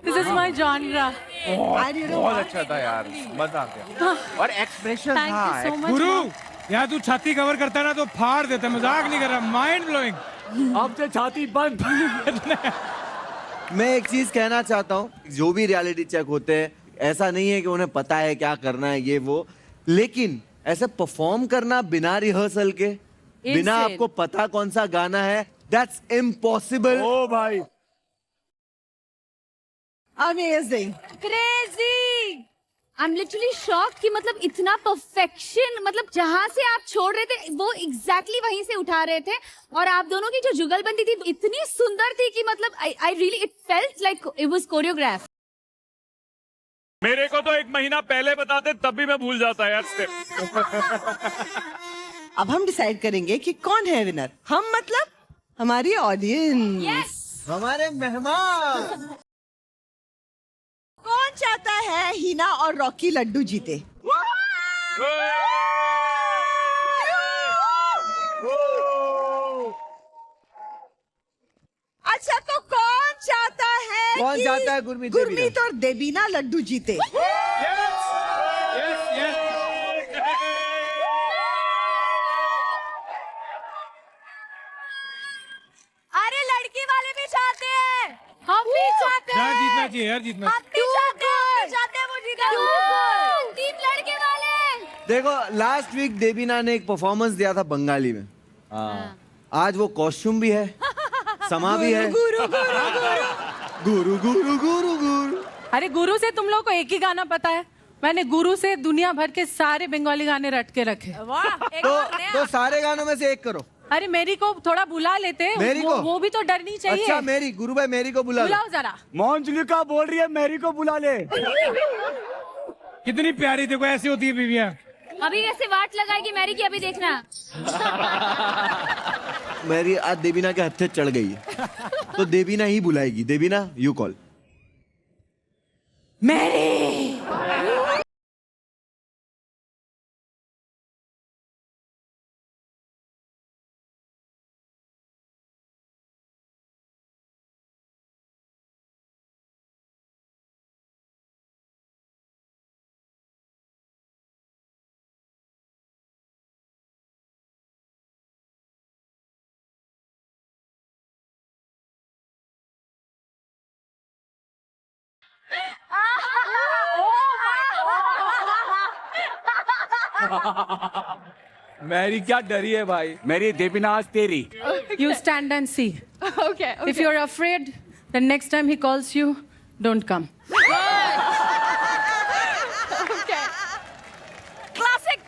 दिस इज माय जॉनरा। बहुत अच्छा था यार, मजा आ गया। और expression thank you so much गुरु यहाँ तू छाती कवर करता है ना तो फाड़ देता है, मजाक नहीं कर रहा, माइंड ब्लोइंग। अब से छाती बंद। मैं एक चीज कहना चाहता हूँ, जो भी रियलिटी चेक होते हैं ऐसा नहीं है कि उन्हें पता है क्या करना है ये वो, लेकिन ऐसे परफॉर्म करना बिना रिहर्सल के, बिना आपको पता कौन सा गाना है, दैट्स इम्पॉसिबल। ओ भाई amazing, crazy. I am literally shock कि मतलब इतना परफेक्शन, मतलब जहां से आप छोड़ रहे थे वो एग्जैक्टली वहीं से उठा रहे थे, और आप दोनों की जो जुगलबंदी थी इतनी सुंदर थी कि मतलब I really it felt like it was choreograph. मेरे को तो 1 महीना पहले बताते तब भी मैं भूल जाता यार स्टेप। अब हम डिसाइड करेंगे कि कौन है विनर। हम मतलब हमारी ऑडियंस, हमारे मेहमान। कौन चाहता है हिना और रॉकी लड्डू जीते? अच्छा, तो कौन चाहता है कौन चाहता है गुरमीत और देबीना लड्डू जीते? अरे लड़की वाले भी चाहते हैं, हम भी चाहते यार हैं। जीतना चाहिए यार, जीतना। हम भी चाहते हैं, हम भी चाहते हैं वो जीते। टीम लड़के वाले। देखो, लास्ट वीक देवीना ने एक परफॉर्मेंस दिया था बंगाली में, आज वो कॉस्ट्यूम भी है, समा भी है। गुरु गुरु गुरु गुरु गुरु गुरु गुरु। अरे गुरु से तुम लोग को एक ही गाना पता है, मैंने गुरु से दुनिया भर के सारे बंगाली गाने रट के रखे। वाह, एक तो और नया। तो सारे गानों में से एक करो। अरे मेरी को थोड़ा बुला लेते, मेरी को? वो भी तो डरनी चाहिए। अच्छा, मेरी गुरु भाई, मेरी को बुला लो। बुलाओ जरा। मोंजलिका बोल रही है मेरी को बुला ले। कितनी प्यारी, देखो ऐसी होती है बीवियां। अभी कैसे वाट लगाएगी मैरी की, अभी देखना। मेरी आज देवीना के हत्थे चढ़ गई है, तो देवीना ही बुलाएगी। Devina, you call. मेरी मेरी क्या डरी है भाई, मेरी देवीनाज तेरी। You stand and see. Okay. If you're afraid, then next time he calls you, don't come. Classic.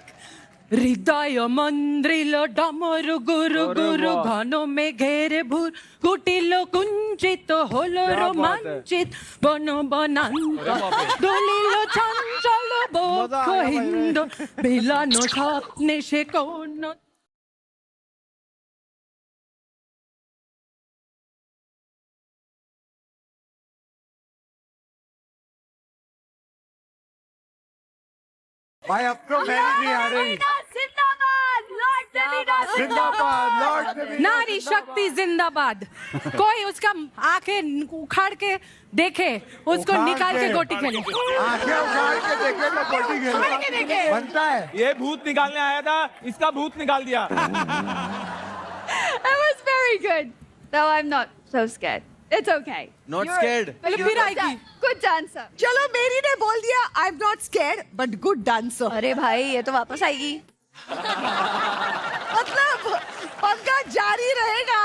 হৃদয় মন্দ্রিল ডমরু গুরু গুরু ঘন মেঘের ভুর কুটিল কুঞ্চিত হলো রোমাঞ্চিত বন বনান্ত দলিল চঞ্চল বক্ষ হিন্দ বিলানো স্বপ্নে সে কোন भाई अब तो मैं नहीं आ रही। जिंदाबाद लॉर्ड देवीदास जिंदाबाद लॉर्ड देवीदास। नारी शक्ति जिंदाबाद कोई उसका आंखें उखाड़ के देखे उसको उखाड़ निकाल के के। गोटी खेले आंखें उखाड़ के देखे तो गोटी खेले बनता है। ये भूत निकालने आया था, इसका भूत निकाल दिया। That was very good. No, I'm not so scared. It's okay. Not scared. पहले फिर आएगी Good dancer. चलो मेरी ने बोल दिया I am not scared but good dancer. अरे भाई ये तो वापस आएगी। मतलब पंगा जारी रहेगा।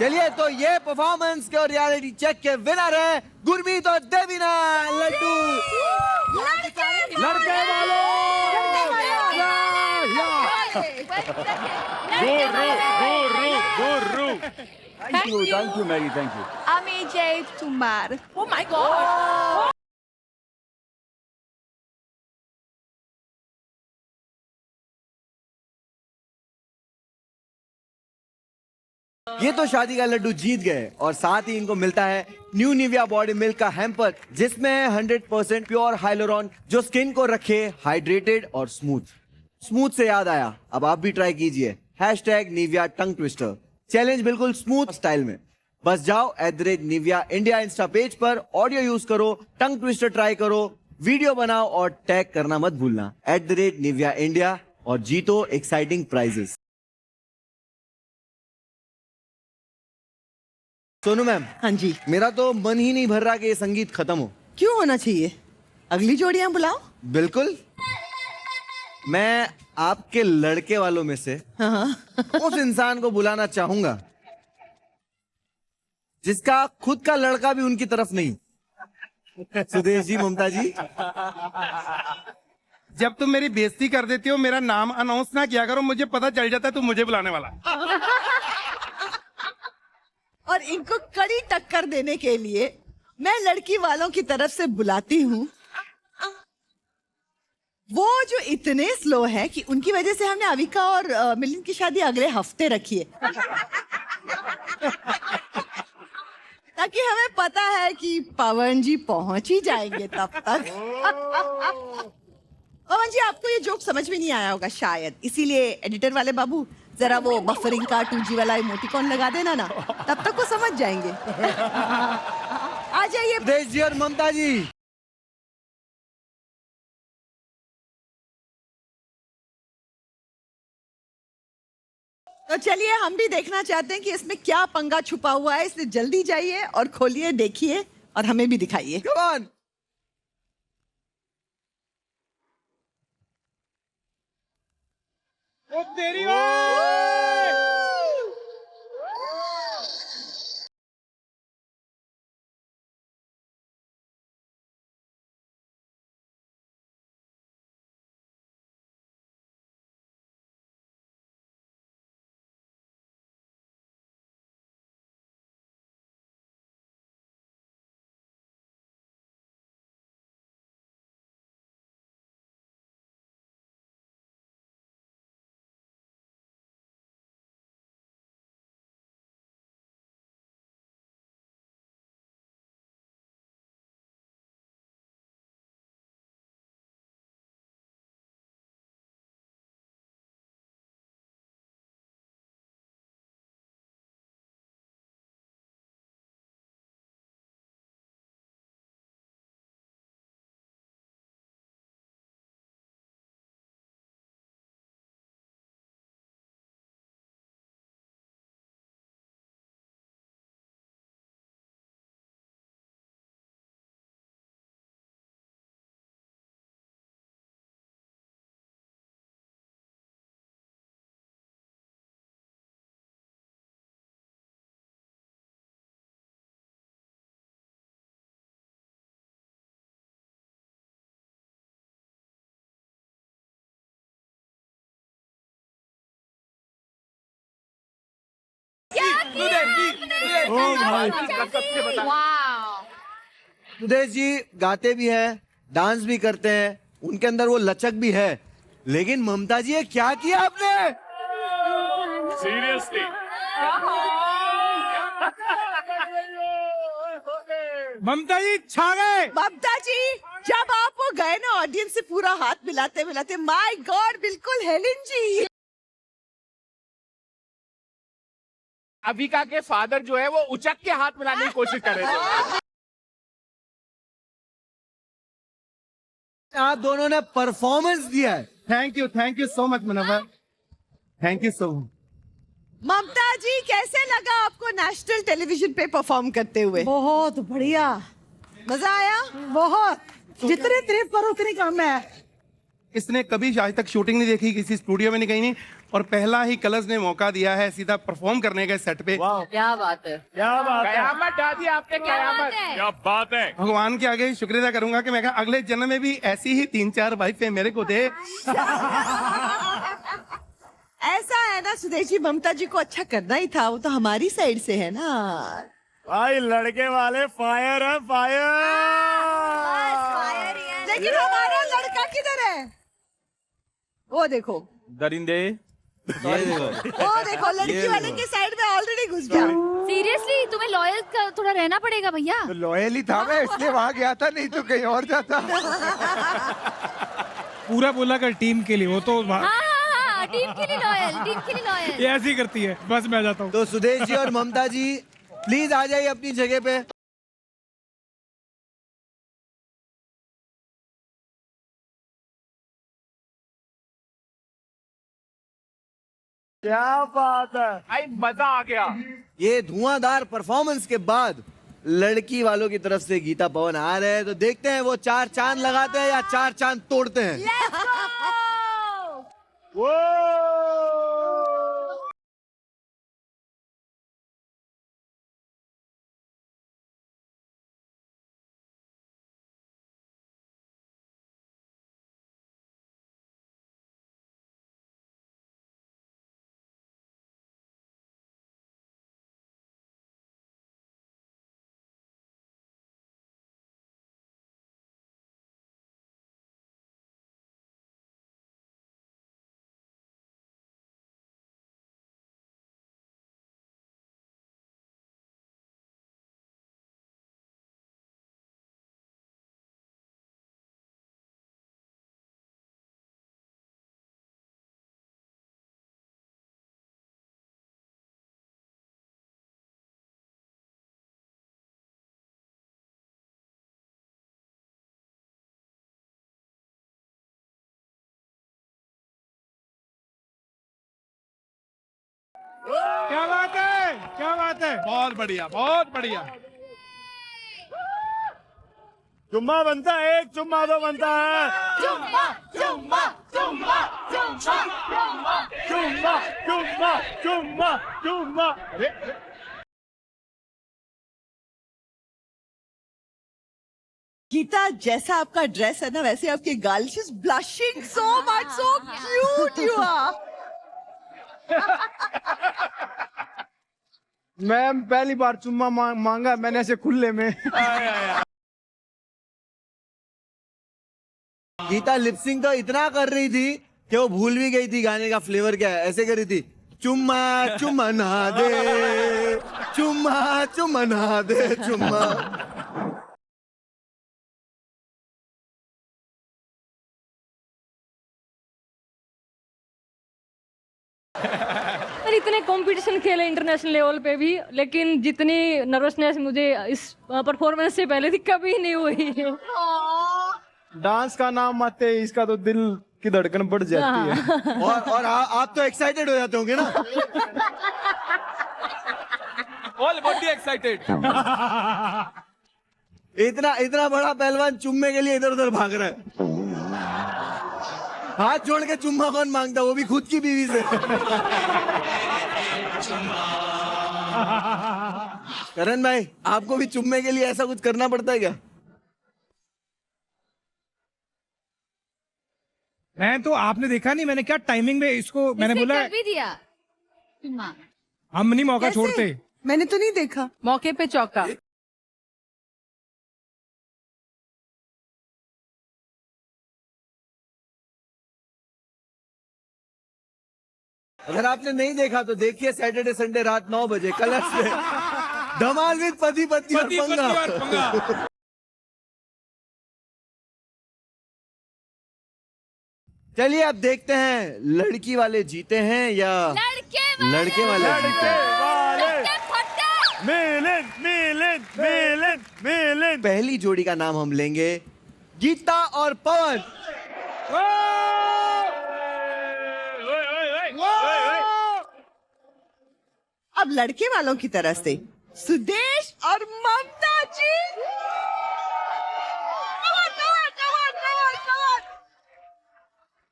चलिए तो ये परफॉर्मेंस के और रियलिटी चेक के विनर है गुरमीत और देवीना लड्डू लड़के वालों। Thank you Mary, thank you. Amijay Tumar. Oh my God! ये तो शादी का लड्डू जीत गए और साथ ही इनको मिलता है न्यू निविया बॉडी मिल्क का हैम्पर जिसमें है 100% प्योर हाइलोरॉन जो स्किन को रखे हाइड्रेटेड और स्मूथ से याद आया अब आप भी ट्राई कीजिए #निविया टंग ट्विस्टर चैलेंज बिल्कुल स्मूथ स्टाइल में बस जाओ @निविया इंडिया इंस्टा पेज पर ऑडियो यूज करो टंग ट्विस्टर ट्राई करो वीडियो बनाओ और टैग करना मत भूलना @निविया इंडिया और जीतो एक्साइटिंग प्राइजेस। सोनू मैम हाँ जी मेरा तो मन ही नहीं भर रहा कि ये संगीत खत्म हो। क्यों होना चाहिए अगली जोड़ियां बुलाओ। बिल्कुल मैं आपके लड़के वालों में से उस इंसान को बुलाना चाहूंगा जिसका खुद का लड़का भी उनकी तरफ नहीं। सुदेश जी ममता जी जब तुम मेरी बेइज्जती कर देती हो मेरा नाम अनाउंस ना किया करो मुझे पता चल जाता है तू मुझे बुलाने वाला और इनको कड़ी टक्कर देने के लिए मैं लड़की वालों की तरफ से बुलाती हूँ वो जो इतने स्लो है कि उनकी वजह से हमने अविका और मिलिंद की शादी अगले हफ्ते रखी है ताकि हमें पता है कि पवन जी पहुंच ही जाएंगे तब तक। पवन जी आपको ये जोक समझ में नहीं आया होगा शायद इसीलिए एडिटर वाले बाबू जरा वो बफरिंग का 2G वाला इमोटिकॉन लगा देना ना तब तक वो समझ जाएंगे। आ जाइए सुदेश जी और ममता जी। तो चलिए हम भी देखना चाहते हैं कि इसमें क्या पंगा छुपा हुआ है इसलिए जल्दी जाइए और खोलिए देखिए और हमें भी दिखाइए। Come on! ओ तेरी सुदेश जी गाते भी हैं, डांस भी करते हैं, उनके अंदर वो लचक भी है, लेकिन ममता जी ये क्या किया आपने? सीरियसली ममता जी छा गए। ममता जी जब आप वो गए ना ऑडियंस से पूरा हाथ मिलाते मिलाते, माय गॉड बिल्कुल हेलेन जी। अविका के फादर जो है वो उचक के हाथ मिलाने की कोशिश कर रहे थे। आप दोनों ने परफॉर्मेंस दिया है। Thank you so much Munawar, thank you so much. Mamta ji कैसे लगा आपको नेशनल टेलीविजन पे परफॉर्म करते हुए? बहुत बढ़िया, मजा आया? बहुत, जितने तारीफ करो उतनी कम है। इसने कभी आज तक शूटिंग नहीं देखी, किसी स्टूडियो में नहीं, कहीं नहीं, और पहला ही कलर्स ने मौका दिया है सीधा परफॉर्म करने का सेट पे। क्या बात है, क्या बात है, कयामत ढा दी आपने, कयामत। क्या बात है। भगवान के आगे शुक्रिया अदा करूंगा कि मैं कहा अगले जन्म में भी ऐसी ही 3-4 वाइफें मेरे को दे। ऐसा है ना सुदेश जी, ममता जी को अच्छा करना ही था, वो तो हमारी साइड से है ना। भाई लड़के वाले फायर है, फायर। लेकिन हमारा लड़का किधर है? वो देखो, दरिंदे, ये देखो, वो देखो लड़की वाले के साइड में ऑलरेडी घुस गया। सीरियसली तुम्हें लॉयल थोड़ा रहना पड़ेगा भैया। तो लॉयल ही था मैं, इसलिए वहां गया था, नहीं तो कहीं और जाता। पूरा बोला कर टीम के लिए, वो तो हाँ, टीम के लिए लॉयल, टीम के लिए लॉयल। ये ऐसी करती है। बस मैं जाता हूँ। तो सुदेश जी और ममता जी प्लीज आ जाइए अपनी जगह पे। क्या बात है भाई मजा आ गया। ये धुआंधार परफॉर्मेंस के बाद लड़की वालों की तरफ से गीता पवन आ रहे हैं, तो देखते हैं वो 4 चांद लगाते हैं या 4 चांद तोड़ते हैं। वो क्या बात है, क्या बात है। बहुत बढ़िया, बहुत बढ़िया। चुम्मा बनता है, एक चुम्मा तो बनता है। चुम्मा चुम्मा चुम्मा चुम्मा चुम्मा चुम्मा चुम्मा चुम्मा। गीता जैसा आपका ड्रेस है ना, वैसे आपके गाल, she is blushing so much, so cute you are. Ma'am पहली बार चुम्मा मांगा मैंने ऐसे खुले में। गीता लिपसिंग तो इतना कर रही थी कि वो भूल भी गई थी गाने का फ्लेवर क्या है। ऐसे कर रही थी, चुम्मा चुम्मा नहा दे, चुम्मा चुम्मा नहा दे, चुम्मा। पर इतने कंपटीशन खेले इंटरनेशनल लेवल पे भी, लेकिन जितनी नर्वसनेस मुझे इस परफॉर्मेंस से पहले थी कभी नहीं हुई। डांस का नाम आते ही इसका तो दिल की धड़कन बढ़ जाती है। और आप तो एक्साइटेड हो जाते होंगे ना। All body excited. इतना इतना बड़ा पहलवान चुम्मे के लिए इधर उधर भाग रहा है। हाथ जोड़ के चुम्मा कौन मांगता, वो भी खुद की बीवी से। करण भाई, आपको भी चुम्मे के लिए ऐसा कुछ करना पड़ता है क्या? मैं तो, आपने देखा नहीं मैंने क्या टाइमिंग में इसको मैंने बोला कर भी दिया। हम नहीं मौका छोड़ते। मैंने तो नहीं देखा। मौके पे चौका। अगर आपने नहीं देखा तो देखिए सैटरडे संडे रात 9 बजे कलर्स में धमाल विद पति पत्नी और पंगा। चलिए अब देखते हैं लड़की वाले जीते हैं या लड़के वाले जीते हैं। मिलन। पहली जोड़ी का नाम हम लेंगे गीता और पवन। अब लड़के वालों की तरफ से सुदेश और ममता जी।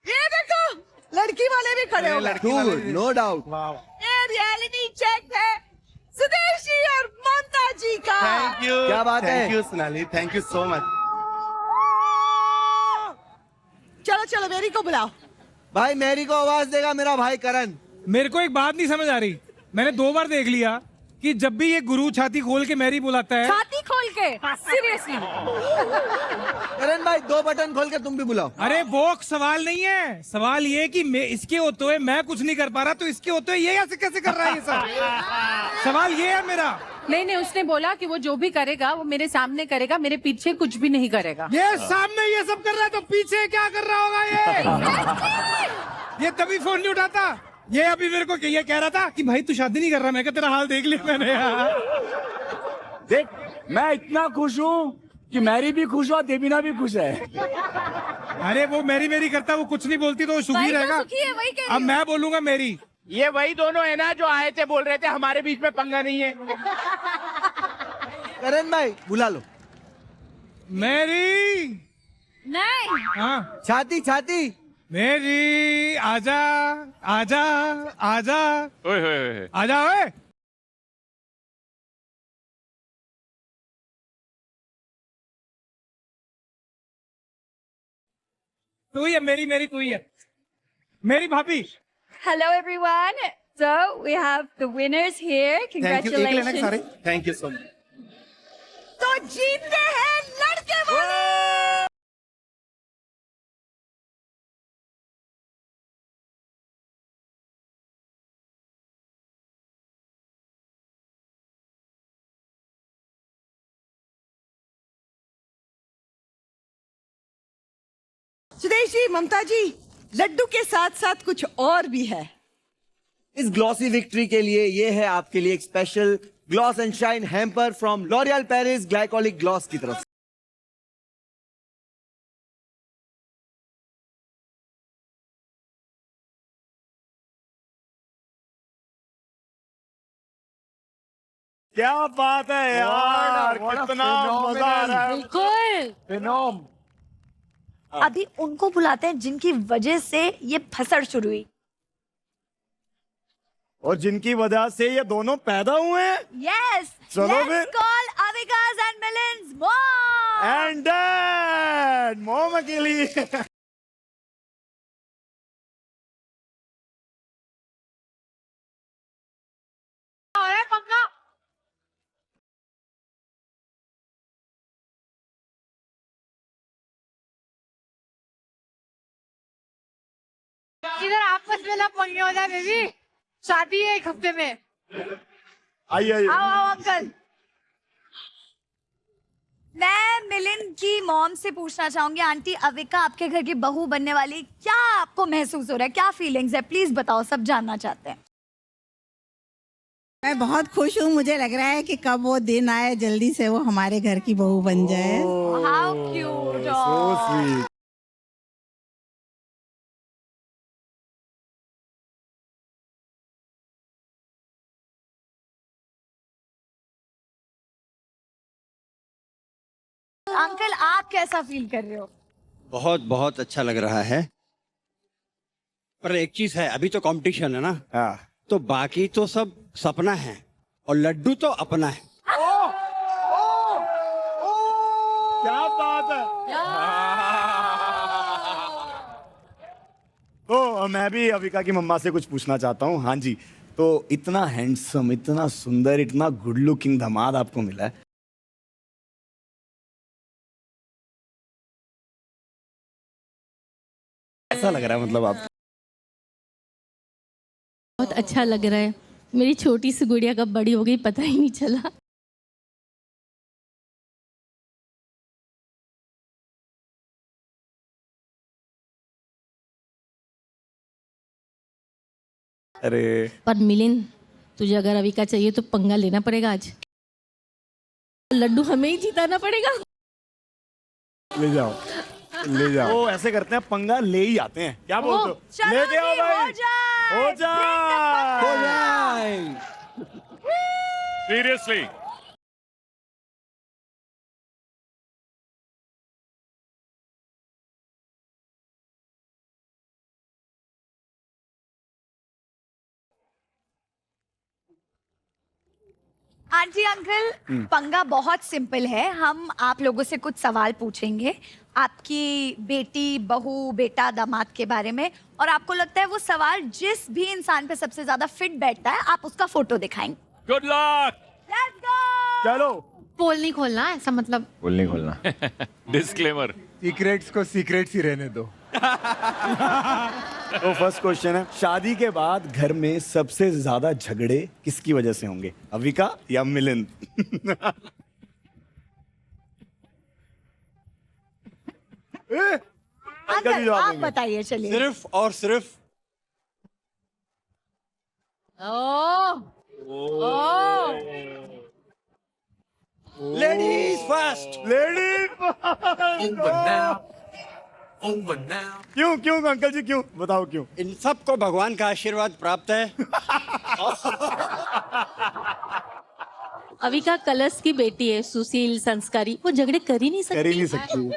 ये देखो लड़की वाले भी खड़े हो गए। No doubt. ये रियलिटी चेक है सुदेश जी और ममता जी का। Thank you. क्या बात है? Thank you Sonali, thank you so much. चलो चलो मेरी को बुलाओ। भाई मैरी को आवाज देगा मेरा भाई करण। मेरे को एक बात नहीं समझ आ रही, मैंने 2 बार देख लिया कि जब भी ये गुरु छाती खोल के मैरी बुलाता है। छाती खोल के सीरियसली। करण भाई 2 बटन खोल के तुम भी बुलाओ। अरे वो सवाल नहीं है, सवाल ये कि मैं इसके होते हुए मैं कुछ नहीं कर पा रहा तो इसके होते हुए ये ऐसे कैसे कर रहा है ये सब। सवाल ये है मेरा। नहीं, उसने बोला कि वो जो भी करेगा वो मेरे सामने करेगा, मेरे पीछे कुछ भी नहीं करेगा। ये सामने ये सब कर रहा है तो पीछे क्या कर रहा होगा ये तभी फोन नहीं उठाता। ये अभी मेरे को ये कह रहा था कि भाई तू शादी नहीं कर रहा। मैं तेरा हाल देख लिया मैंने यार। देख मैं इतना खुश हूँ कि मैरी भी खुश हुआ, देवीना भी खुश है। अरे वो मेरी करता, वो कुछ नहीं बोलती तो वो सुखी रहेगा। अब मैं बोलूंगा मेरी। ये वही दोनों है ना जो आए थे बोल रहे थे हमारे बीच में पंगा नहीं है। करण भाई बुला लो। मेरी नहीं। हाँ छाती छाती मेरी आजा आजा आजा ओए आजा ओए। तू ही है मेरी तू ही है मेरी भाभी। Hello everyone. So we have the winners here. Thank you. एक लेना Congratulations. सारे। Thank you so much. तो जीतते हैं लड़के वाले। सुदेश जी, ममता जी, लड्डू के साथ साथ कुछ और भी है। इस ग्लॉसी विक्ट्री के लिए ये है आपके लिए एक special gloss and shine hamper from L'Oreal Paris glycolic gloss की तरफ से। क्या बात है यार, कितना मजा आ रहा है। बिल्कुल। अभी उनको बुलाते हैं जिनकी वजह से ये फसड़ शुरू हुई। और जिनकी वजह से ये दोनों पैदा हुए हैं। Yes. चलो Let's फिर। call Avika's and Milan's mom. And dad मोम के लिए। पंगा। इधर आपस में ना पंगे हो जाए बेबी। शादी है 1 हफ्ते में। आइए आइए। आओ अंकल। मैं मिलिन की मॉम से पूछना चाहूंगी, आंटी अविका आपके घर की बहू बनने वाली, क्या आपको महसूस हो रहा है, क्या फीलिंग्स है, प्लीज बताओ, सब जानना चाहते हैं। मैं बहुत खुश हूँ। मुझे लग रहा है कि कब वो दिन आए जल्दी से वो हमारे घर की बहू बन जाए। How cute. So sweet. Uncle आप कैसा फील कर रहे हो? बहुत बहुत अच्छा लग रहा है, पर एक चीज है, अभी तो कंपटीशन है ना। हाँ। तो बाकी तो सब सपना है और लड्डू तो अपना है। क्या बात है। तो मैं भी अविका की मम्मा से कुछ पूछना चाहता हूँ। हाँ जी, तो इतना हैंडसम, इतना सुंदर, इतना गुड लुकिंग दामाद आपको मिला है। ऐसा लग रहा है मतलब आप बहुत अच्छा लग रहा है। मेरी छोटी सी गुड़िया कब बड़ी हो गई पता ही नहीं चला। अरे पर मिलिंद, तुझे अगर अविका चाहिए तो पंगा लेना पड़ेगा आज। लड्डू हमें ही जिताना पड़ेगा। ले जाओ, ले जाओ। ओ ऐसे करते हैं, पंगा ले ही आते हैं। क्या बोलते हो? लेके आओ भाई। हो जाए। सीरियसली आंटी अंकल, पंगा बहुत सिंपल है। हम आप लोगों से कुछ सवाल पूछेंगे आपकी बेटी, बहू, बेटा, दामाद के बारे में, और आपको लगता है वो सवाल जिस भी इंसान पे सबसे ज्यादा फिट बैठता है आप उसका फोटो दिखाएंगे। Good luck. Let's go. चलो। पोल नहीं खोलना, ऐसा मतलब बोल नहीं खोलना। डिस्क्लेमर। सीक्रेट्स को सीक्रेट्स ही रहने दो। तो फर्स्ट क्वेश्चन है, शादी के बाद घर में सबसे ज्यादा झगड़े किसकी वजह से होंगे, अविका या मिलिंद? अंकल आप बताइए। चलिए। सिर्फ और सिर्फ लेडीज फर्स्ट। लेडीज क्यों क्यों अंकल जी क्यों? बताओ क्यों? इन सबको भगवान का आशीर्वाद प्राप्त है। अविका कलश की बेटी है, सुशील, संस्कारी, वो झगड़े कर ही नहीं सकती। कर ही नहीं सकती।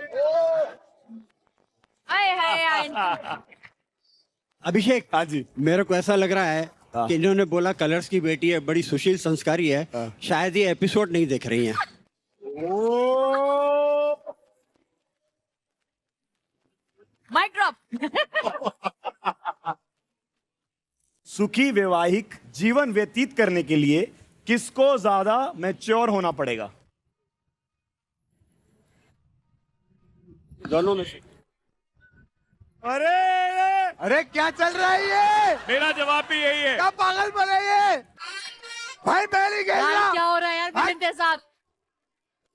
अभिषेक, हाँ जी, मेरे को ऐसा लग रहा है कि इन्होंने बोला कलर्स की बेटी है, बड़ी सुशील संस्कारी है, शायद ये एपिसोड नहीं देख रही हैं। Mic drop. सुखी वैवाहिक जीवन व्यतीत करने के लिए किसको ज्यादा मैच्योर होना पड़ेगा? दोनों में से। अरे अरे क्या चल रहा है ये? मेरा जवाब भी यही है। क्या पागल बने ये? भाई पहली यार क्या हो रहा है यार मिलिंद के साथ?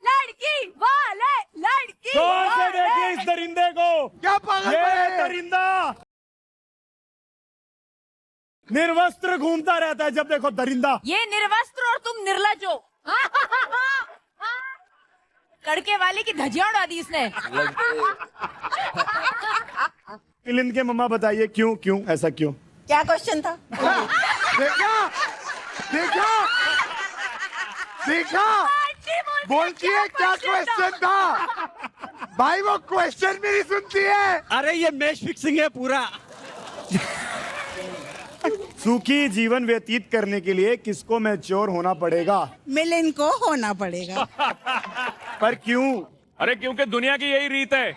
लड़की वाले, लड़की जोर से वाले। देखिए इस दरिंदे को। क्या पागल ये बने? दरिंदा निर्वस्त्र घूमता रहता है, जब देखो दरिंदा। ये निर्वस्त्र और तुम निर्लज हो। कड़के वाले की धजिया उड़ा दी इसने। मिलिंद के मम्मा बताइए क्यों क्यों ऐसा क्यों? क्या क्वेश्चन था? देखा देखा देखा, बोलती है क्या क्वेश्चन था? भाई वो क्वेश्चन भी नहीं सुनती है। अरे ये मैच फिक्सिंग है पूरा। सुखी जीवन व्यतीत करने के लिए किसको मैच्योर होना पड़ेगा? मिलिंद को होना पड़ेगा। पर क्यों? अरे क्योंकि दुनिया की यही रीत है।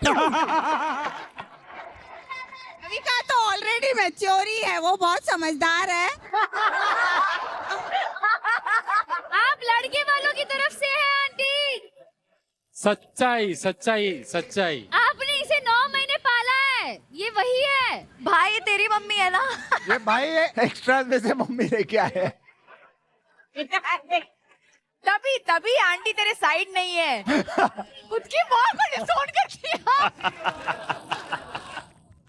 अविका तो ऑलरेडी मैच्योर ही है, वो बहुत समझदार है। आप लड़के वालों की तरफ से हैं आंटी। सच्चाई सच्चाई सच्चाई। आपने इसे 9 महीने पाला है, ये वही है। भाई तेरी मम्मी है ना? ये भाई एक्स्ट्रा में से मम्मी लेके आए। तभी तभी आंटी तेरे साइड नहीं है। खुद की माँ को डिसोन कर दिया।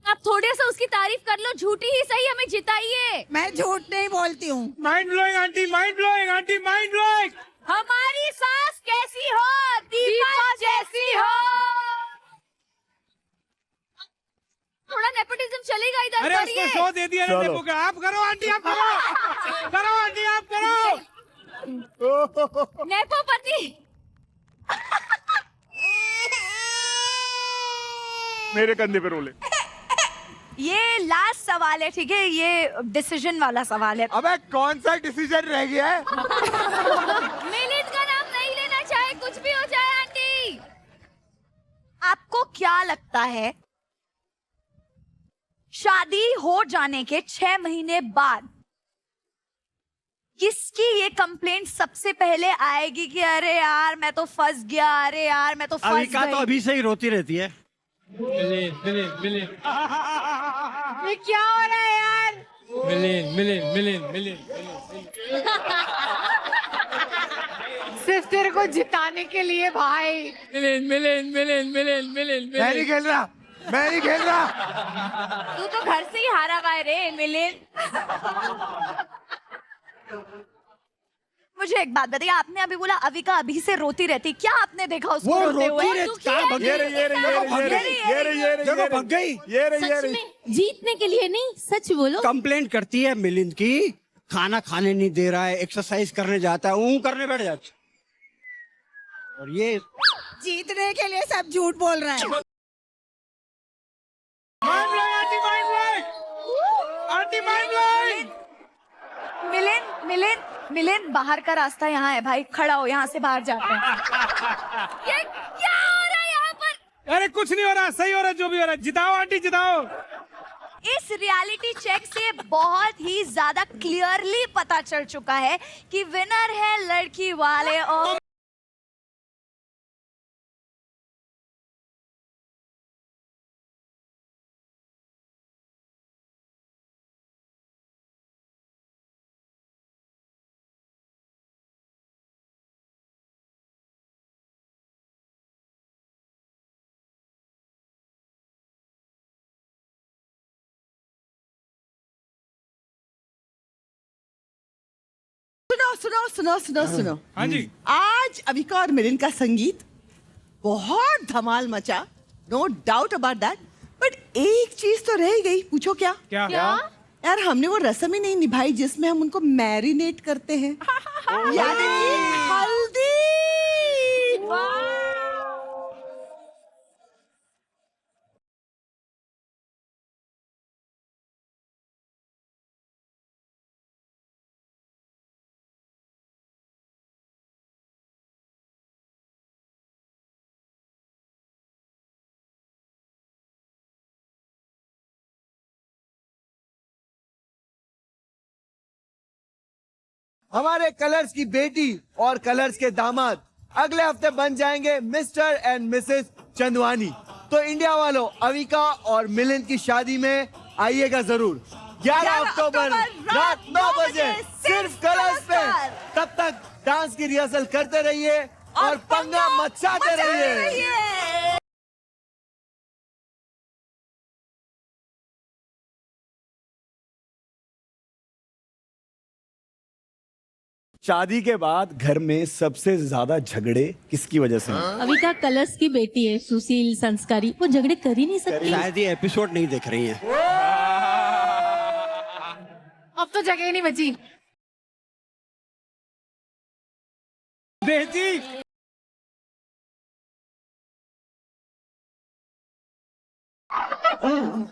आप थोड़े सा उसकी तारीफ कर लो, झूठी ही सही, हमें जिताइए। मैं झूठ नहीं बोलती हूँ। Mind blowing aunty, mind blowing aunty, mind blowing. हमारी सास कैसी हो? दीपा जैसी हो। थोड़ा नेपोटिज्म चलेगा इधर। अरे उसको शो दे दिया ना नेपो का। आप करो आंटी, आप करो। करो आंटी, आप करो। नेपोपति। मेरे कंधे पे रोले। ये लास्ट सवाल है, ठीक है? ये डिसीजन वाला सवाल है। अबे कौन सा डिसीजन रह गया है? मिलिंद का नाम नहीं लेना, चाहे कुछ भी हो जाए आंटी। आपको क्या लगता है शादी हो जाने के 6 महीने बाद किसकी ये कंप्लेंट सबसे पहले आएगी कि अरे यार मैं तो फंस गया, अरे यार मैं तो फंस अविका तो गई? अभी से ही रोती रहती है। ये क्या हो रहा है यार? मिलिन सिर्फ तेरे को जिताने के लिए भाई। मिलिन मैं नहीं खेल रहा, मैं नहीं खेल रहा। तू तो घर से ही हारा हुआ है रे मिलिन। मुझे एक बात बताइए, आपने अभी बोला अविका अभी से रोती रहती, क्या आपने देखा उसको वो रोते हुए? रोती रहती, क्या भग गई? सच में जीतने के लिए नहीं, सच बोलो। कंप्लेंट करती है मिलिंद की, खाना खाने नहीं दे रहा है, एक्सरसाइज करने जाता है, ऊँ करने बैठ जाता है। और ये जीतने के लिए सब झूठ बोल रहा है। मिलिन बाहर का रास्ता यहाँ है भाई, खड़ा हो, यहाँ से बाहर जाते हैं। ये क्या हो रहा है यहाँ पर? अरे कुछ नहीं हो रहा, सही हो रहा है जो भी हो रहा है। जिताओ आंटी जिताओ। इस रियलिटी चेक से बहुत ही ज्यादा क्लियरली पता चल चुका है कि विनर है लड़की वाले। और सुनो। हाँ जी। आज अविका और मिलिन का संगीत बहुत धमाल मचा, no doubt about that. But एक चीज तो रह गई, पूछो क्या? क्या? यार हमने वो रस्म ही नहीं निभाई जिसमें हम उनको मैरिनेट करते हैं, यानी कि हल्दी। हमारे कलर्स की बेटी और कलर्स के दामाद अगले हफ्ते बन जाएंगे मिस्टर एंड मिसेस चंदवानी। तो इंडिया वालों, अविका और मिलिंद की शादी में आइएगा जरूर। 11 अक्टूबर रात 9 बजे सिर्फ कलर्स पे। तब तक डांस की रिहर्सल करते रहिए और पंगा मचाते रहिए। शादी के बाद घर में सबसे ज्यादा झगड़े किसकी वजह से हैं? अविका कलर्स की बेटी है, सुशील संस्कारी, वो झगड़े कर ही नहीं सकती। शायद ये एपिसोड नहीं देख रही है। अब तो जगह ही नहीं बची। बेटी